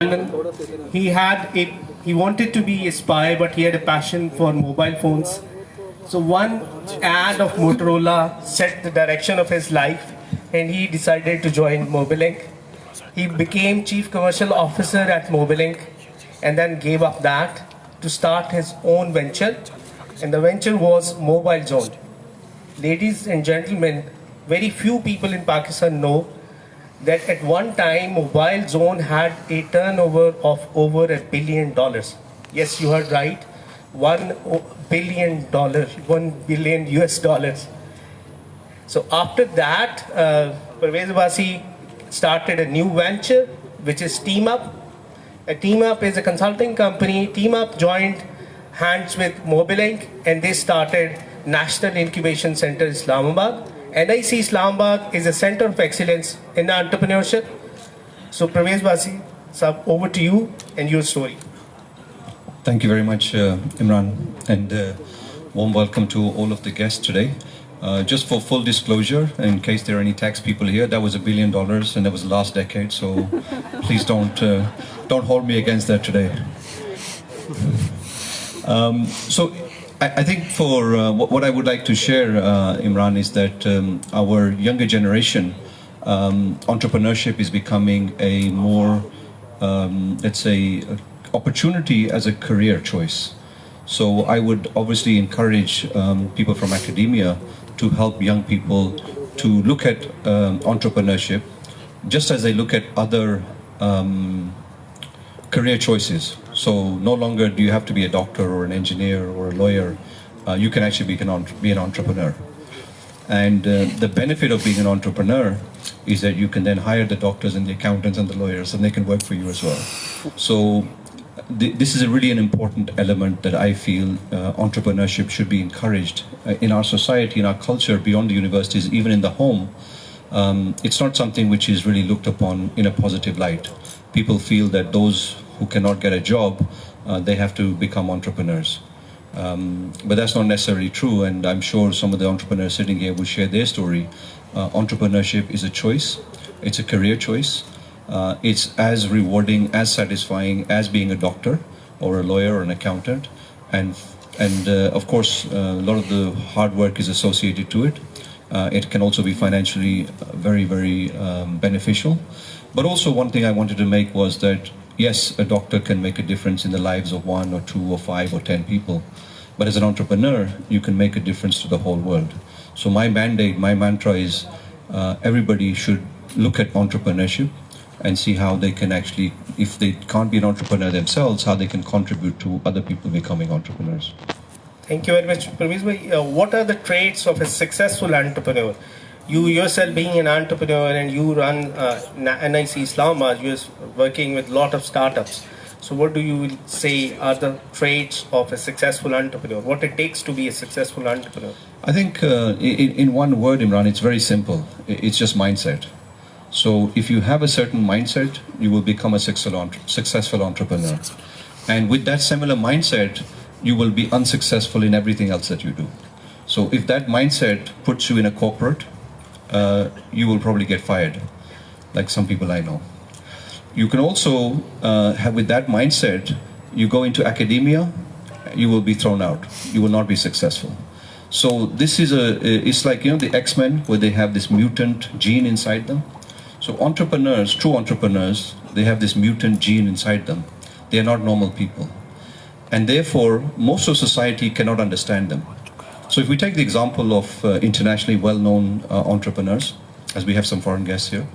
He wanted to be a spy, but he had a passion for mobile phones. So one ad of Motorola set the direction of his life, and he decided to join Mobilink. He became chief commercial officer at Mobilink, and then gave up that to start his own venture, and the venture was Mobile Zone. Ladies and gentlemen, very few people in Pakistan know that at one time Mobile Zone had a turnover of over $1 billion. Yes, you heard right, $1 billion, $1 billion US dollars. So after that, Parvez Abbasi started a new venture, which is Team Up. Team Up is a consulting company. Team Up joined hands with Mobilink, and they started National Incubation Center Islamabad. NIC Islamabad is a center of excellence in entrepreneurship. So Parvez Abbasi, sir, over to you and your story. Thank you very much, Imran, and warm welcome to all of the guests today. Just for full disclosure, in case there are any tax people here, that was $1 billion, and that was the last decade. So please don't hold me against that today. So I think for what I would like to share, Imran, is that our younger generation, entrepreneurship is becoming a more, let's say, opportunity as a career choice. So I would obviously encourage people from academia to help young people to look at entrepreneurship just as they look at other career choices. So no longer do you have to be a doctor or an engineer or a lawyer. You can actually be an entrepreneur. And the benefit of being an entrepreneur is that you can then hire the doctors and the accountants and the lawyers, and they can work for you as well. So this is really an important element that I feel entrepreneurship should be encouraged in our society, in our culture, beyond the universities, even in the home. It's not something which is really looked upon in a positive light. People feel that those who cannot get a job, they have to become entrepreneurs. But that's not necessarily true, and I'm sure some of the entrepreneurs sitting here will share their story. Entrepreneurship is a choice. It's a career choice. It's as rewarding, as satisfying as being a doctor or a lawyer or an accountant. And of course, a lot of the hard work is associated to it. It can also be financially very, very beneficial. But also one thing I wanted to make was that, yes, a doctor can make a difference in the lives of 1 or 2 or 5 or 10 people. But as an entrepreneur, you can make a difference to the whole world. So my mandate, my mantra is everybody should look at entrepreneurship and see how they can actually, if they can't be an entrepreneur themselves, how they can contribute to other people becoming entrepreneurs. Thank you very much, Parvez bhai. What are the traits of a successful entrepreneur? You yourself being an entrepreneur and you run NIC Islamabad, you're working with a lot of startups. So what do you say are the traits of a successful entrepreneur? What it takes to be a successful entrepreneur? I think in one word, Imran, it's very simple. It's just mindset. So if you have a certain mindset, you will become a successful entrepreneur. And with that similar mindset, you will be unsuccessful in everything else that you do. So if that mindset puts you in a corporate, you will probably get fired, like some people I know. You can also have, with that mindset, you go into academia, you will be thrown out. You will not be successful. So this is it's like, you know, the X-Men, where they have this mutant gene inside them. So entrepreneurs, true entrepreneurs, they have this mutant gene inside them. They are not normal people. And therefore, most of society cannot understand them. So if we take the example of internationally well-known entrepreneurs, as we have some foreign guests here,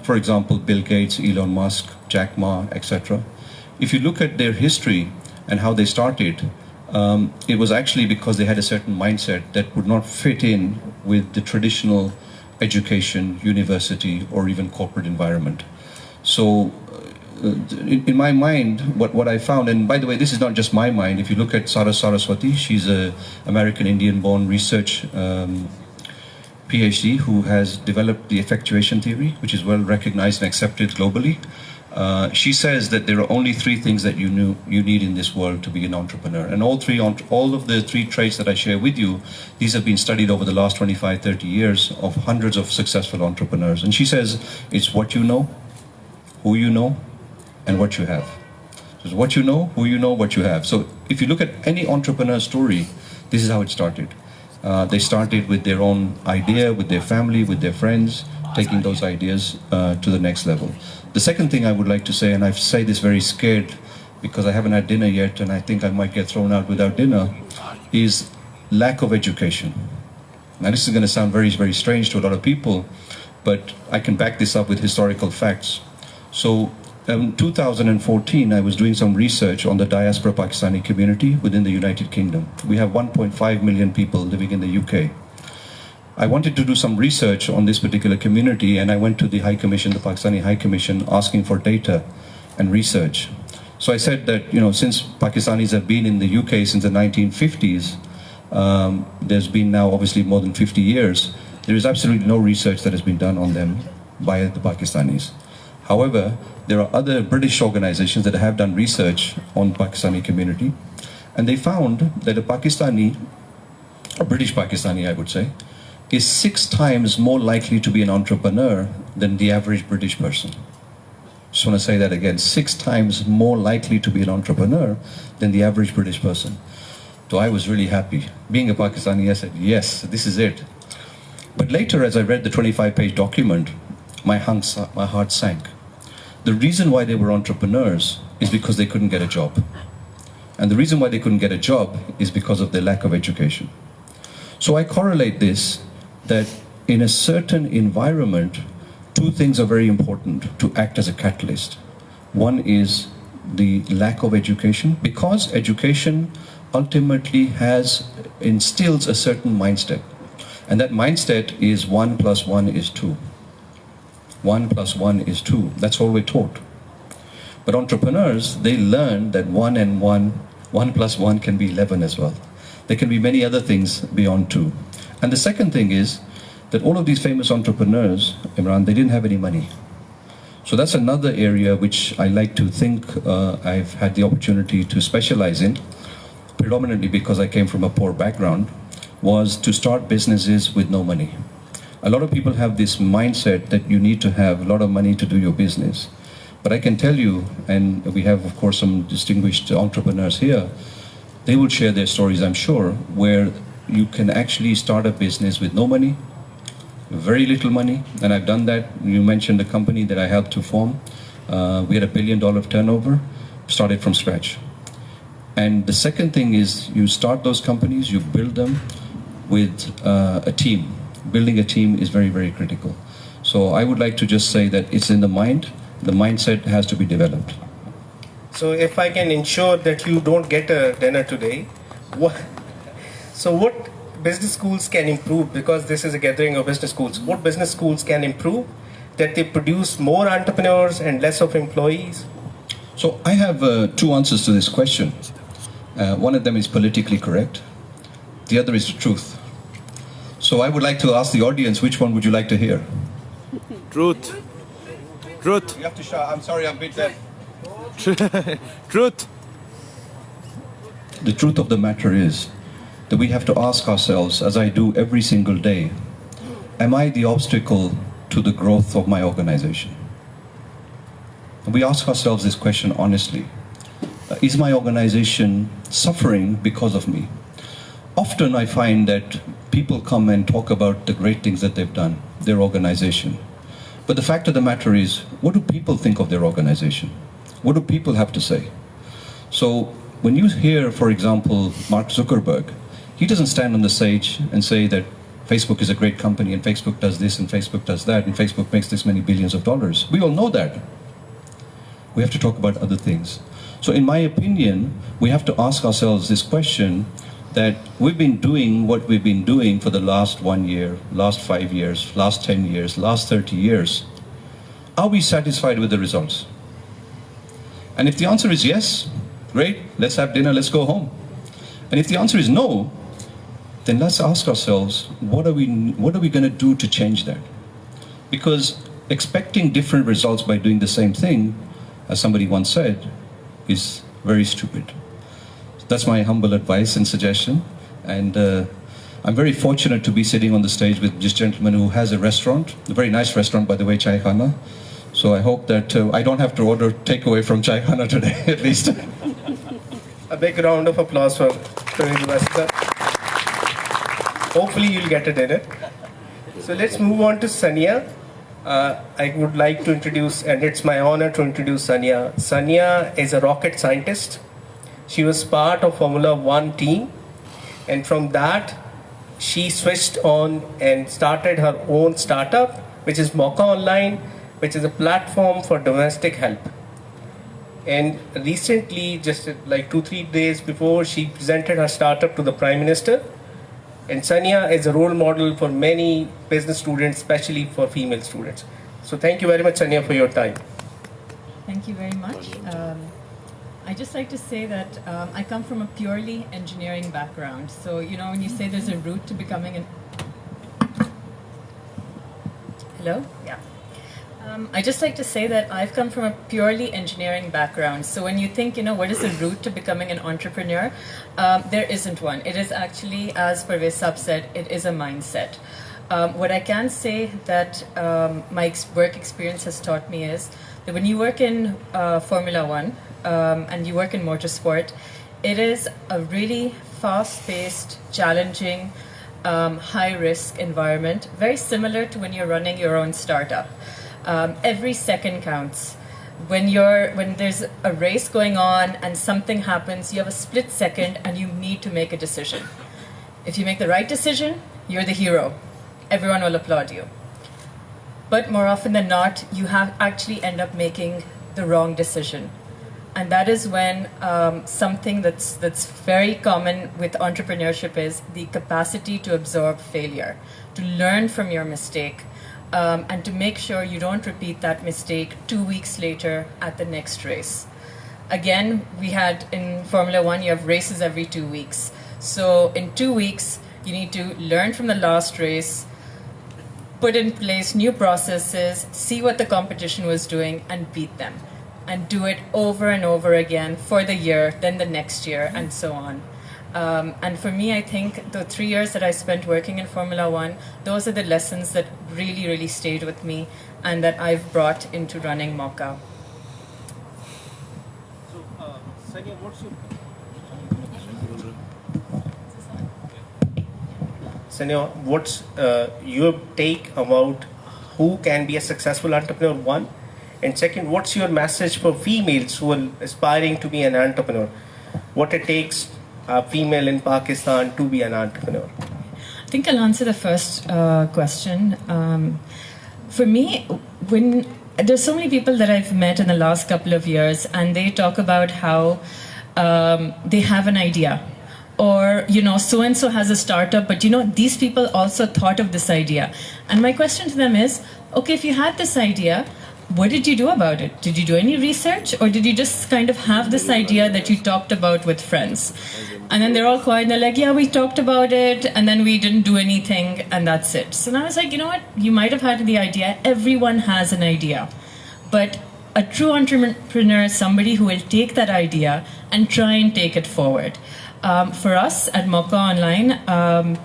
for example, Bill Gates, Elon Musk, Jack Ma, etc. If you look at their history and how they started, it was actually because they had a certain mindset that would not fit in with the traditional education, university, or even corporate environment. So in my mind, what I found, and by the way, this is not just my mind, if you look at Saraswati, she's an American Indian-born research PhD who has developed the effectuation theory, which is well recognized and accepted globally. She says that there are only 3 things that you need in this world to be an entrepreneur. And all of the 3 traits that I share with you, these have been studied over the last 25, 30 years of hundreds of successful entrepreneurs. And she says it's what you know, who you know, and what you have. So it's what you know, who you know, what you have. So if you look at any entrepreneur story, this is how it started. They started with their own idea, with their family, with their friends, taking those ideas to the next level. The second thing I would like to say, and I say this very scared because I haven't had dinner yet and I think I might get thrown out without dinner, is lack of education. Now this is going to sound very, very strange to a lot of people, but I can back this up with historical facts. So in 2014, I was doing some research on the diaspora Pakistani community within the United Kingdom. We have 1.5 million people living in the UK. I wanted to do some research on this particular community, and I went to the High Commission, the Pakistani High Commission, asking for data and research. So I said that, since Pakistanis have been in the UK since the 1950s, there's been now obviously more than 50 years, there is absolutely no research that has been done on them by the Pakistanis. However, there are other British organizations that have done research on Pakistani community, and they found that a British Pakistani, I would say, is 6 times more likely to be an entrepreneur than the average British person. Just want to say that again, 6 times more likely to be an entrepreneur than the average British person. So I was really happy. Being a Pakistani, I said, yes, this is it. But later, as I read the 25-page document, my heart sank. The reason why they were entrepreneurs is because they couldn't get a job. And the reason why they couldn't get a job is because of their lack of education. So I correlate this, that in a certain environment, 2 things are very important to act as a catalyst. One is the lack of education, because education ultimately instills a certain mindset. And that mindset is 1 + 1 is 2. 1 + 1 is 2. That's all we're taught. But entrepreneurs, they learn that 1 and 1 + 1 can be 11 as well. There can be many other things beyond 2. And the second thing is that all of these famous entrepreneurs, Imran, they didn't have any money. So that's another area which I like to think I've had the opportunity to specialize in, predominantly because I came from a poor background, was to start businesses with no money. A lot of people have this mindset that you need to have a lot of money to do your business. But I can tell you, and we have of course some distinguished entrepreneurs here, they will share their stories, I'm sure, where you can actually start a business with no money, very little money, and I've done that. You mentioned the company that I helped to form. We had $1 billion turnover, started from scratch. And the second thing is you start those companies, you build them with a team. Building a team is very, very critical. So I would like to just say that it's in the mind. The mindset has to be developed. So if I can ensure that you don't get a dinner today, what business schools can improve, because this is a gathering of business schools, what business schools can improve that they produce more entrepreneurs and less of employees? So I have 2 answers to this question. One of them is politically correct. The other is the truth. So I would like to ask the audience, which one would you like to hear? Truth. Truth. You have to shout. I'm sorry, I'm a bit deaf. Truth. The truth of the matter is that we have to ask ourselves, as I do every single day, am I the obstacle to the growth of my organization? And we ask ourselves this question honestly. Is my organization suffering because of me? Often I find that people come and talk about the great things that they've done, their organization. But the fact of the matter is, what do people think of their organization? What do people have to say? So when you hear, for example, Mark Zuckerberg, he doesn't stand on the stage and say that Facebook is a great company and Facebook does this and Facebook does that and Facebook makes this many billions of dollars. We all know that. We have to talk about other things. So in my opinion, we have to ask ourselves this question, that we've been doing what we've been doing for the last 1 year, last 5 years, last 10 years, last 30 years. Are we satisfied with the results? And if the answer is yes, great, let's have dinner, let's go home. And if the answer is no, then let's ask ourselves, what are we going to do to change that? Because expecting different results by doing the same thing, as somebody once said, is very stupid. That's my humble advice and suggestion. And I'm very fortunate to be sitting on the stage with this gentleman who has a restaurant, a very nice restaurant, by the way, Chai Khana. So I hope that I don't have to order takeaway from Chai Khana today, at least. A big round of applause for Praveen Vasudha. Hopefully you'll get a dinner. So let's move on to Sania. I would like to introduce, and it's my honor to introduce Sania. Sania is a rocket scientist. She was part of Formula One team, and from that, she switched on and started her own startup, which is Mocha Online, which is a platform for domestic help. And recently, just like 2-3 days before, she presented her startup to the Prime Minister. And Sania is a role model for many business students, especially for female students. So thank you very much, Sania, for your time. Thank you very much. I just like to say that I come from a purely engineering background. So, you know, when you say there's a route to becoming an... Hello? Yeah. I just like to say that I've come from a purely engineering background. So when you think, you know, what is the route to becoming an entrepreneur, there isn't one. It is actually, as Parvez Sab said, it is a mindset. What I can say that my work experience has taught me is that when you work in Formula One and you work in motorsport, it is a really fast-paced, challenging, high-risk environment, very similar to when you're running your own startup. Every second counts. When there's a race going on and something happens, you have a split second and you need to make a decision. If you make the right decision, you're the hero. Everyone will applaud you. But more often than not, you actually end up making the wrong decision. And that is when something that's very common with entrepreneurship is the capacity to absorb failure, to learn from your mistake, and to make sure you don't repeat that mistake 2 weeks later at the next race. Again, we had in Formula One, you have races every 2 weeks. So in 2 weeks, you need to learn from the last race, put in place new processes, see what the competition was doing, and beat them. And do it over and over again for the year, then the next year, and so on. And for me, I think the 3 years that I spent working in Formula One, those are the lessons that really, really stayed with me and that I've brought into running Mocha. So, Sania, what's your... Sania, what's your take about who can be a successful entrepreneur, one? And second, what's your message for females who are aspiring to be an entrepreneur? What it takes a female in Pakistan to be an entrepreneur? I think I'll answer the first question. For me, when there's so many people that I've met in the last couple of years, and they talk about how they have an idea, or you know, so and so has a startup, but you know, these people also thought of this idea. And my question to them is, okay, if you had this idea, what did you do about it? Did you do any research, or did you just kind of have this idea that you talked about with friends? And then they're all quiet and they're like, yeah, we talked about it and then we didn't do anything and that's it. So now I was like, you know what? You might have had the idea. Everyone has an idea. But a true entrepreneur is somebody who will take that idea and try and take it forward. For us at Mocha Online,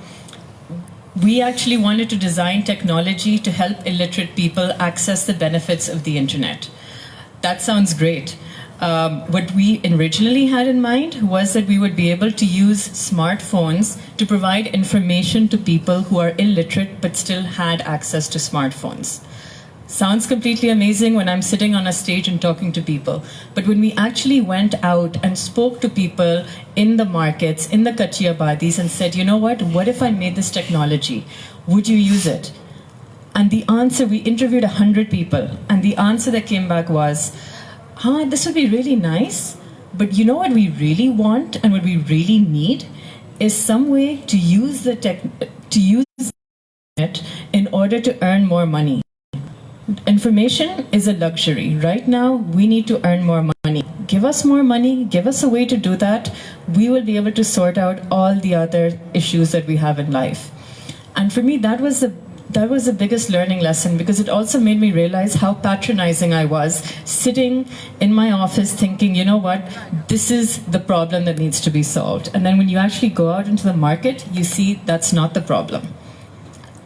we actually wanted to design technology to help illiterate people access the benefits of the internet. That sounds great. What we originally had in mind was that we would be able to use smartphones to provide information to people who are illiterate but still had access to smartphones. Sounds completely amazing when I'm sitting on a stage and talking to people. But when we actually went out and spoke to people in the markets, in the Kachi Abadis, and said, you know what if I made this technology? Would you use it? And the answer, we interviewed 100 people, and the answer that came back was, this would be really nice, but you know what we really want and what we really need is some way to use the internet in order to earn more money. Information is a luxury. Right now, we need to earn more money. Give us more money, give us a way to do that. We will be able to sort out all the other issues that we have in life. And for me, that was the biggest learning lesson, because it also made me realize how patronizing I was, sitting in my office thinking, you know what, this is the problem that needs to be solved. And then when you actually go out into the market, you see that's not the problem.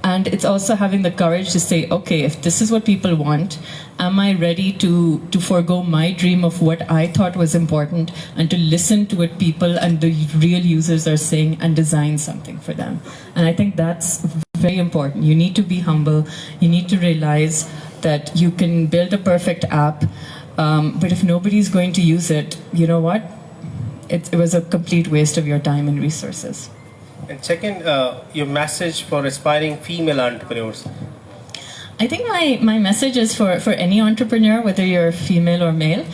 And it's also having the courage to say, okay, if this is what people want, am I ready to forego my dream of what I thought was important and to listen to what people and the real users are saying and design something for them? And I think that's very important. You need to be humble. You need to realize that you can build a perfect app, but if nobody's going to use it, you know what? It was a complete waste of your time and resources. And second, your message for aspiring female entrepreneurs. I think my message is for any entrepreneur, whether you're female or male,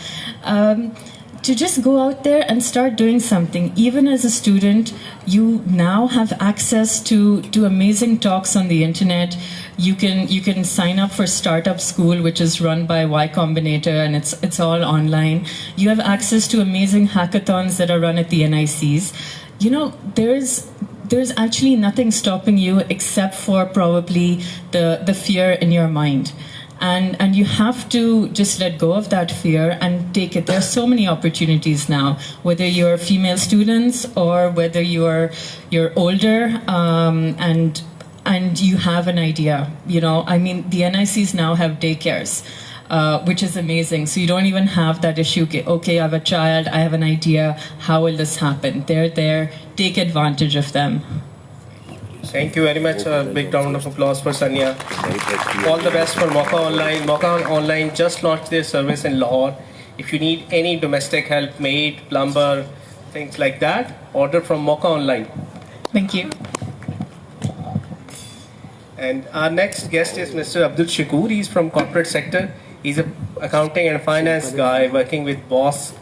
to just go out there and start doing something. Even as a student, you now have access to amazing talks on the internet. You can sign up for Startup School, which is run by Y Combinator, and it's all online. You have access to amazing hackathons that are run at the NICs. You know, there's actually nothing stopping you except for probably the fear in your mind. And you have to just let go of that fear and take it. There are so many opportunities now, whether you're female students or whether you're older and you have an idea. You know, I mean, the NICs now have daycares, which is amazing. So you don't even have that issue. Okay, I have a child, I have an idea. How will this happen? They're there. Take advantage of them. Thank you very much. A big round of applause for Sanya. All the best for Mauka Online. Mauka Online just launched their service in Lahore. If you need any domestic help, maid, plumber, things like that, order from Mauka Online. Thank you. And our next guest is Mr. Abdul Shakur. He's from corporate sector. He's an accounting and finance guy working with Boss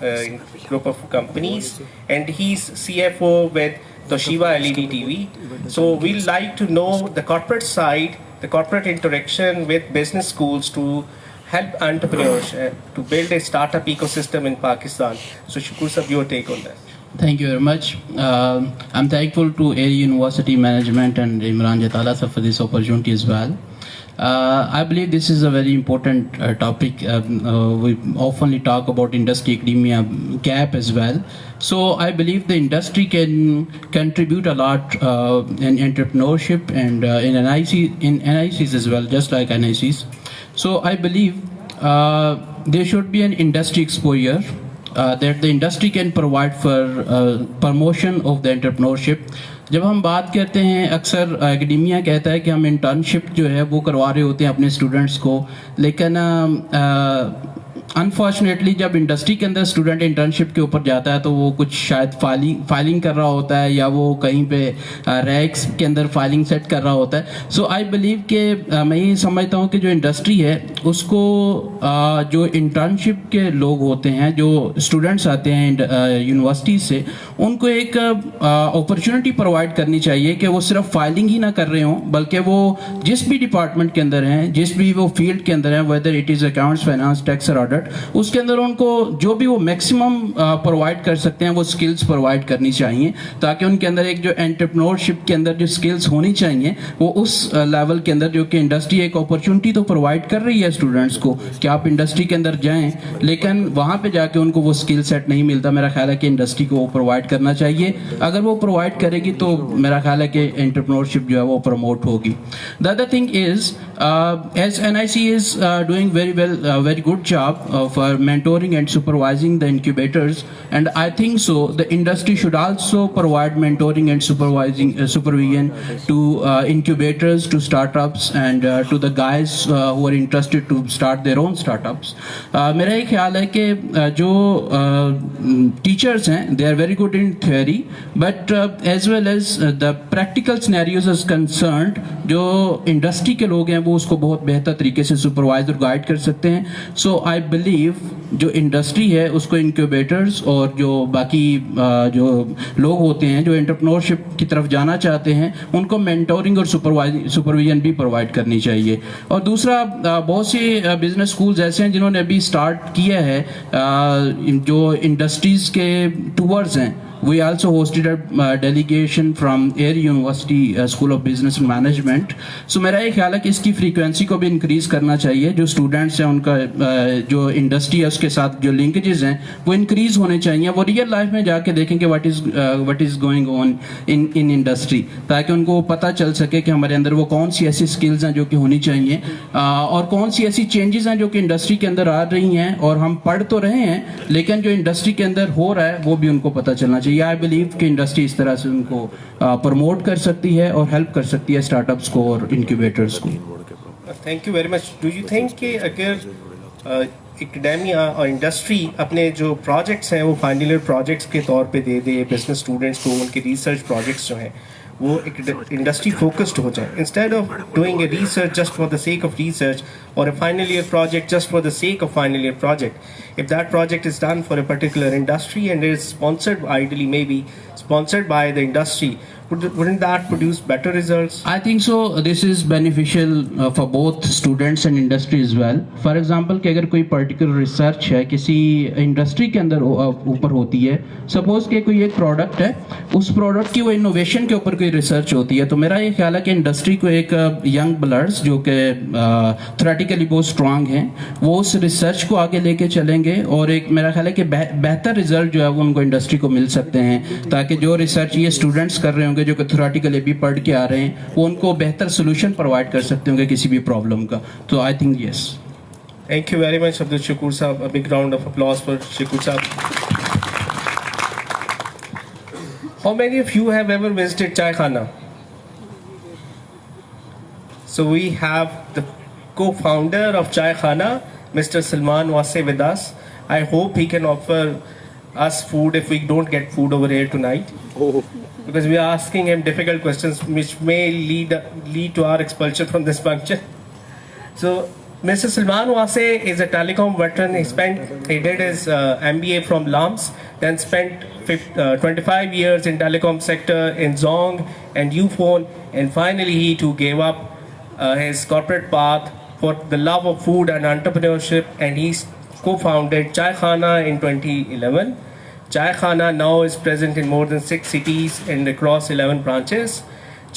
group of companies, and he's CFO with Toshiba LED TV. So we'd like to know the corporate side, the corporate interaction with business schools to help entrepreneurs to build a startup ecosystem in Pakistan. So Shakur sir, your take on that. Thank you very much. I'm thankful to Air University Management and Imran Jatala sir for this opportunity as well. I believe this is a very important topic. We often talk about industry-academia gap as well. So I believe the industry can contribute a lot in entrepreneurship and in NICs as well, just like NICs. So I believe there should be an industry exposure that the industry can provide for promotion of the entrepreneurship. जब हम बात करते हैं, अक्सर academia कहता है कि हम इंटर्नशिप जो है वो करवा रहे होते हैं अपने स्टूडेंट्स को, लेकिन अनफॉर्चुनेटली जब इंडस्ट्री के अंदर स्टूडेंट इंटर्नशिप के ऊपर जाता है तो वो कुछ शायद फाइलिंग कर रहा होता है या वो कहीं पे रैक्स के अंदर फाइलिंग सेट कर रहा होता है. सो आई बिलीव कि मैं ये समझता हूँ कि जो इंडस्ट्री है उसको जो इंटर्नशिप के लोग होते हैं, जो स्टूडेंट्स आते हैं यूनिवर्सिटी से, उनको एक अपॉर्चुनिटी प्रोवाइड करनी चाहिए कि वो सिर्फ फाइलिंग ही ना कर रहे हों, बल्कि वो जिस भी डिपार्टमेंट के अंदर हैं, जिस भी वो फील्ड के अंदर हैं, whether it is accounts, finance, tax और ऑडिट, उसके अंदर उनको जो भी वो मैक्सिमम प्रोवाइड कर सकते हैं वो स्किल्स प्रोवाइड करनी चाहिए, ताकि उनके अंदर एक जो एंटरप्रेन्योरशिप के अंदर जो स्किल्स होनी चाहिए वो उस लेवल के अंदर, जो कि इंडस्ट्री एक अपॉर्चुनिटी तो प्रोवाइड कर रही है स्टूडेंट्स को कि आप इंडस्ट्री के अंदर जाएं, लेकिन वहाँ पे जाके उनको वो स्किल सेट नहीं मिलता. मेरा ख्याल है कि इंडस्ट्री को वो प्रोवाइड करना चाहिए. अगर वो प्रोवाइड करेगी तो मेरा ख्याल है कि एंटरप्रेन्योरशिप जो है वो प्रमोट होगी. The other thing is as NIC is doing very good job for mentoring and supervising the incubators, and I think so the industry should also provide mentoring and supervision to incubators, to startups, and to the guys who are interested to start their own startups. मेरा ये ख्याल है कि जो teachers हैं, they are very good in theory, but as well as the practical scenarios is concerned, जो industry के लोग हैं वो उसको बहुत बेहतर तरीके से सुपरवाइज और गाइड कर सकते हैं. सो आई बिलीव जो इंडस्ट्री है उसको इंक्यूबेटर्स और जो बाकी जो लोग होते हैं जो एंटरप्रेन्योरशिप की तरफ जाना चाहते हैं, उनको मेंटोरिंग और सुपरविजन भी प्रोवाइड करनी चाहिए. और दूसरा, बहुत से बिजनेस स्कूल्स ऐसे हैं जिन्होंने अभी स्टार्ट किया है जो इंडस्ट्रीज के टूवर्स हैं, We also hosted a delegation from Air University School of Business and Management. So मेरा ये ख्याल है कि इसकी फ्रीक्वेंसी को भी इंक्रीज करना चाहिए. जो स्टूडेंट्स हैं उनका जो इंडस्ट्री है उसके साथ जो लिंकेजेस हैं वो इंक्रीज होने चाहिए. वो रियल लाइफ में जाके देखें कि what is going on in industry, ताकि उनको पता चल सके कि हमारे अंदर वो कौन सी ऐसी स्किल्स हैं जो कि होनी चाहिए और कौन सी ऐसी चेंजेस हैं जो कि इंडस्ट्री के अंदर आ रही हैं. और हम पढ़ तो रहे हैं लेकिन जो इंडस्ट्री के अंदर हो रहा है वो भी उनको पता चलना चाहिए. आई बिलीव कि इंडस्ट्री इस तरह से उनको प्रमोट कर सकती है और हेल्प कर सकती है स्टार्टअप्स को और इंक्यूबेटर्स को. Thank you very much. Do you think कि अगर एकेडेमिया और इंडस्ट्री अपने जो प्रोजेक्ट्स हैं वो फाइनल ईयर प्रोजेक्ट्स के तौर पे दे दे बिजनेस स्टूडेंट्स को, उनके रिसर्च प्रोजेक्ट्स जो हैं वो इंडस्ट्री फोकस्ड हो जाए, instead of doing a research just for the sake of research और a final year project just for the sake of final year project. If that project is done for a particular industry and is sponsored, ideally maybe sponsored by the industry, wouldn't that produce better results? I think so. This is beneficial for both students and industry as well. For example, कि अगर कोई particular research है किसी industry के अंदर ऊपर होती है, suppose कि कोई एक product है, उस product की वो innovation के ऊपर कोई research होती है, तो मेरा ये ख्याल है कि industry को एक young bloods जो कि theoretically बहुत strong हैं, वो उस research को आगे लेके चलेंगे और एक मेरा ख्याल है कि बेहतर result जो है वो उनको industry को मिल सकते हैं, ताकि जो research ये students कर रहे होंगे जो कि थ्योरेटिकली भी पढ़ के आ रहे हैं वो उनको बेहतर सोल्यूशन प्रोवाइड कर सकते होंगे किसी भी प्रॉब्लम का. तो I think yes. Thank you very much Abdul Shakoor sahab. A big round of applause for Shakoor sahab. How many of you have ever visited Chai Khana? So we have the co-founder of Chai Khana, Mr. Salman Wase with us. I hope he can offer us food if we don't get food over here tonight. Because we are asking him difficult questions which may lead to our expulsion from this function. So, Mr. Salman Wase is a telecom veteran. He did his MBA from LAMS, then spent 25 years in telecom sector in Zong and Ufone, and finally he too gave up his corporate path for the love of food and entrepreneurship, and he co-founded Chai Khana in 2011. Chai Khana now is present in more than 6 cities and across 11 branches.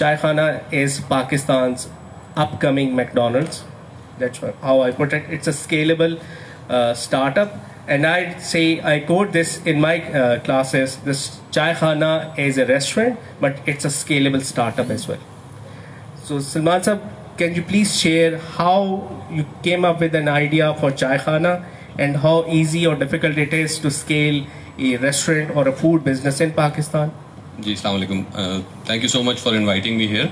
Chai Khana is Pakistan's upcoming McDonald's. That's how I put it. It's a scalable startup, and I'd say, I quote this in my classes, this Chai Khana is a restaurant, but it's a scalable startup as well. So Salman sir, can you please share how you came up with an idea for Chai Khana and how easy or difficult it is to scale a restaurant or a food business in Pakistan? Ji, Assalamu alaikum. Thank you so much for inviting me here.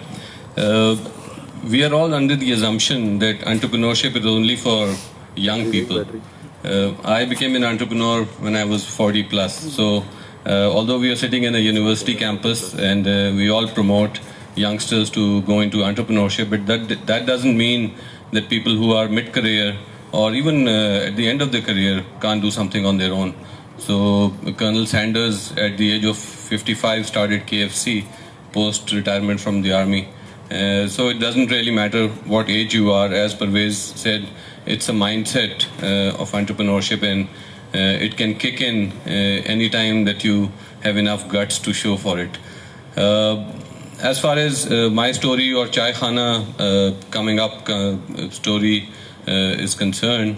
We are all under the assumption that entrepreneurship is only for young people. I became an entrepreneur when I was 40 plus. So although we are sitting in a university campus and we all promote youngsters to go into entrepreneurship, but that doesn't mean that people who are mid-career or even at the end of their career can't do something on their own. So Colonel Sanders at the age of 55 started KFC post-retirement from the army. So it doesn't really matter what age you are. As Parvez said, it's a mindset of entrepreneurship, and it can kick in any time that you have enough guts to show for it. As far as my story or Chai Khana coming up story is concerned,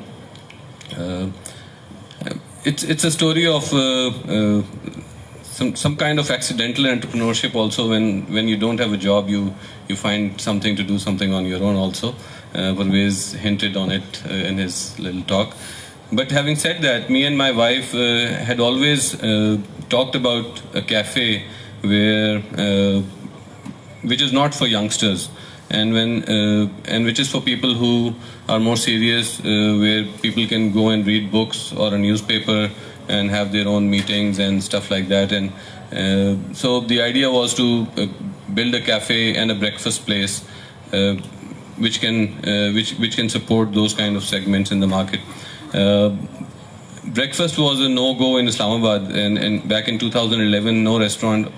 it's a story of some kind of accidental entrepreneurship also. When you don't have a job, you find something to do something on your own also. Parvez hinted on it in his little talk. But having said that, me and my wife had always talked about a cafe which is not for youngsters, and which is for people who are more serious, where people can go and read books or a newspaper and have their own meetings and stuff like that. And so the idea was to build a cafe and a breakfast place which can support those kind of segments in the market. Breakfast was a no-go in Islamabad, and back in 2011 no restaurant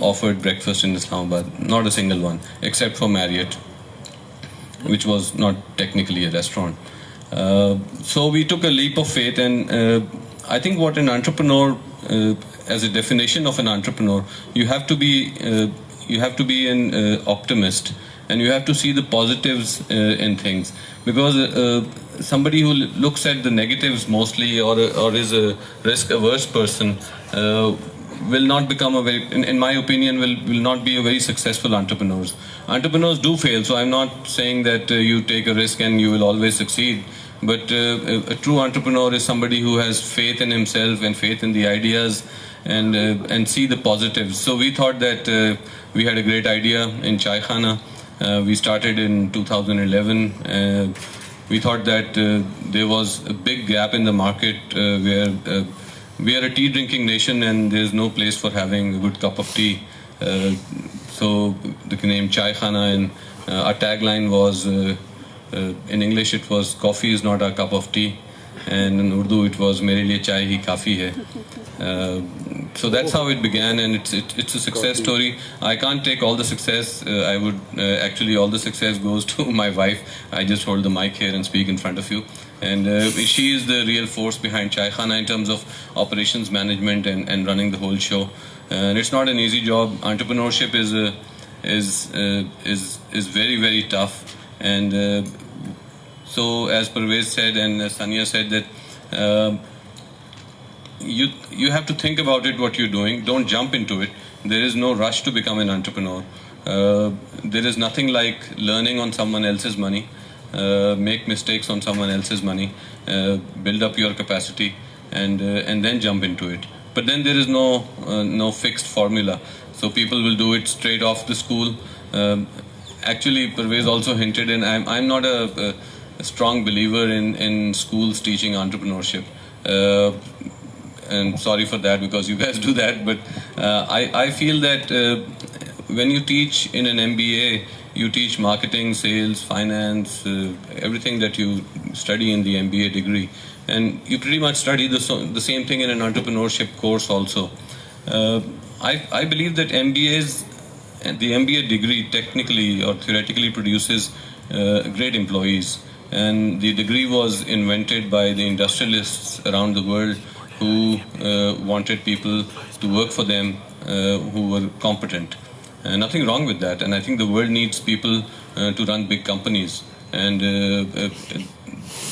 offered breakfast in Islamabad, not a single one, except for Marriott, which was not technically a restaurant. So we took a leap of faith, and I think what an entrepreneur as a definition of an entrepreneur, you have to be an optimist, and you have to see the positives in things, because somebody who looks at the negatives mostly, or is a risk-averse person, will not become a very, in my opinion, will not be a very successful entrepreneurs. Entrepreneurs do fail, so I'm not saying that you take a risk and you will always succeed. But a true entrepreneur is somebody who has faith in himself and faith in the ideas, and see the positives. So we thought that we had a great idea in Chai Khana. We started in 2011. We thought that there was a big gap in the market where we are a tea drinking nation and there's no place for having a good cup of tea. So the name Chai Khana, and our tagline was, in English it was, coffee is not a cup of tea, and in Urdu it was, mere liye chai hi kafi hai. So that's how it began, and it's a success story. I can't take all the success. I would actually, all the success goes to my wife. I just hold the mic here and speak in front of you, and she is the real force behind Chai Khana in terms of operations management and running the whole show. And it's not an easy job. Entrepreneurship is very, very tough, and so as Parvez said and Sania said that you have to think about it, what you're doing. Don't jump into it. There is no rush to become an entrepreneur. There is nothing like learning on someone else's money, make mistakes on someone else's money, build up your capacity, and then jump into it. But then there is no fixed formula. So people will do it straight off the school. Actually, Parvez also hinted, and I'm not a strong believer in schools teaching entrepreneurship. And sorry for that, because you guys do that, but I feel that when you teach in an MBA, you teach marketing, sales, finance, everything that you study in the MBA degree, and you pretty much study the same thing in an entrepreneurship course also. I believe that the MBA degree technically or theoretically produces great employees, and the degree was invented by the industrialists around the world who wanted people to work for them who were competent. Nothing wrong with that, and I think the world needs people to run big companies, and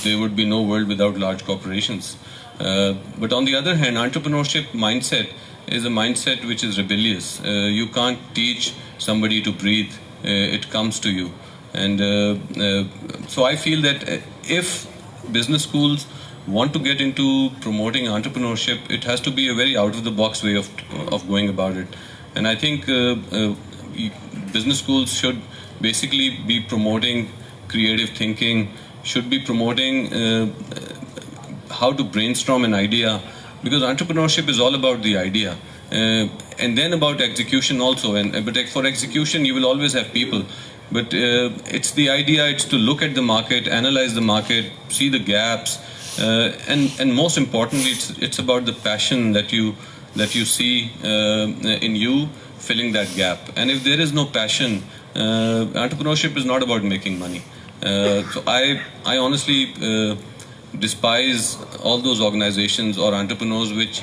there would be no world without large corporations. But on the other hand, entrepreneurship mindset is a mindset which is rebellious. You can't teach somebody to breathe. It comes to you. And so I feel that if business schools want to get into promoting entrepreneurship, it has to be a very out-of-the-box way of going about it. And I think business schools should basically be promoting creative thinking, should be promoting how to brainstorm an idea, because entrepreneurship is all about the idea, and then about execution also. But for execution, you will always have people. But it's the idea, it's to look at the market, analyze the market, see the gaps, and most importantly, it's about the passion that you see in you filling that gap. And if there is no passion, entrepreneurship is not about making money. So I honestly despise all those organizations or entrepreneurs which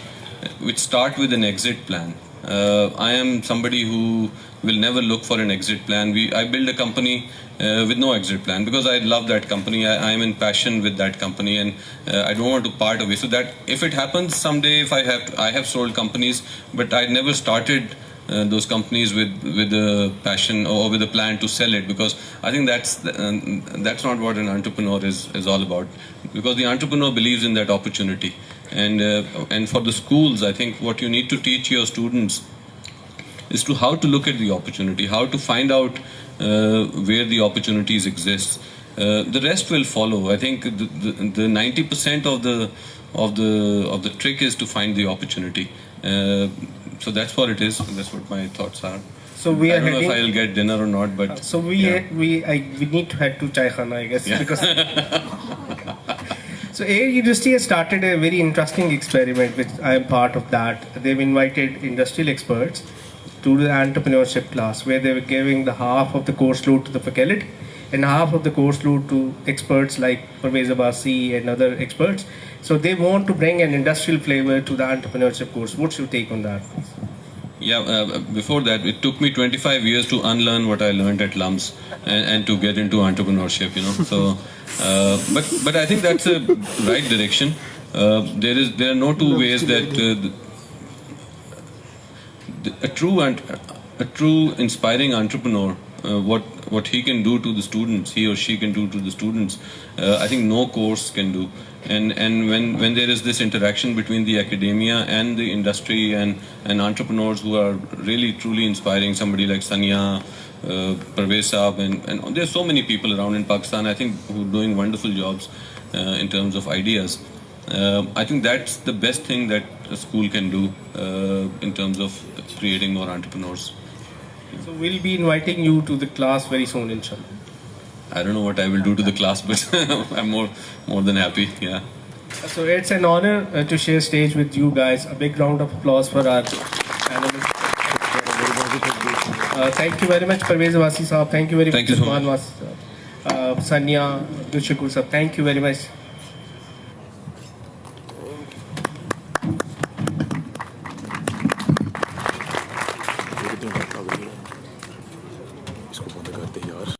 start with an exit plan. I am somebody who will never look for an exit plan. I build a company with no exit plan because I love that company. I am in passion with that company, and I don't want to part away. So that if it happens someday, if I have sold companies, but I never started those companies with a passion or with a plan to sell it, because I think that's not what an entrepreneur is all about. Because the entrepreneur believes in that opportunity, and for the schools, I think what you need to teach your students is to how to look at the opportunity, how to find out where the opportunities exist. The rest will follow. I think the 90% of the trick is to find the opportunity. So that's what it is. That's what my thoughts are. So we are I don't know heading, if I'll get dinner or not, but so we need to head to Chai Khana, I guess, because. So Air University has started a very interesting experiment, which I am part of that. They've invited industrial experts to the entrepreneurship class, where they were giving the half of the course load to the faculty and half of the course load to experts like Parvez Abbasi and other experts. So they want to bring an industrial flavor to the entrepreneurship course. What's your take on that? Yeah, before that, it took me 25 years to unlearn what I learned at LUMS and to get into entrepreneurship, you know. So, but I think that's a right direction. There are no two ways that a true inspiring entrepreneur, what he can do to the students, he or she can do to the students, I think no course can do. And when there is this interaction between the academia and the industry and entrepreneurs who are really truly inspiring, somebody like Sanya, Parvez Saab, and there's so many people around in Pakistan, I think, who are doing wonderful jobs in terms of ideas. I think that's the best thing that a school can do in terms of creating more entrepreneurs. So we'll be inviting you to the class very soon, inshallah. I don't know what I will do to the class, but I'm more than happy. Yeah. So it's an honor to share stage with you guys. A big round of applause for our panelists. Thank you very much, Parvez Abbasi Saab. Thank you very Thank much, you so much. Sanya, Abdul Shakur Saab. Thank you very much.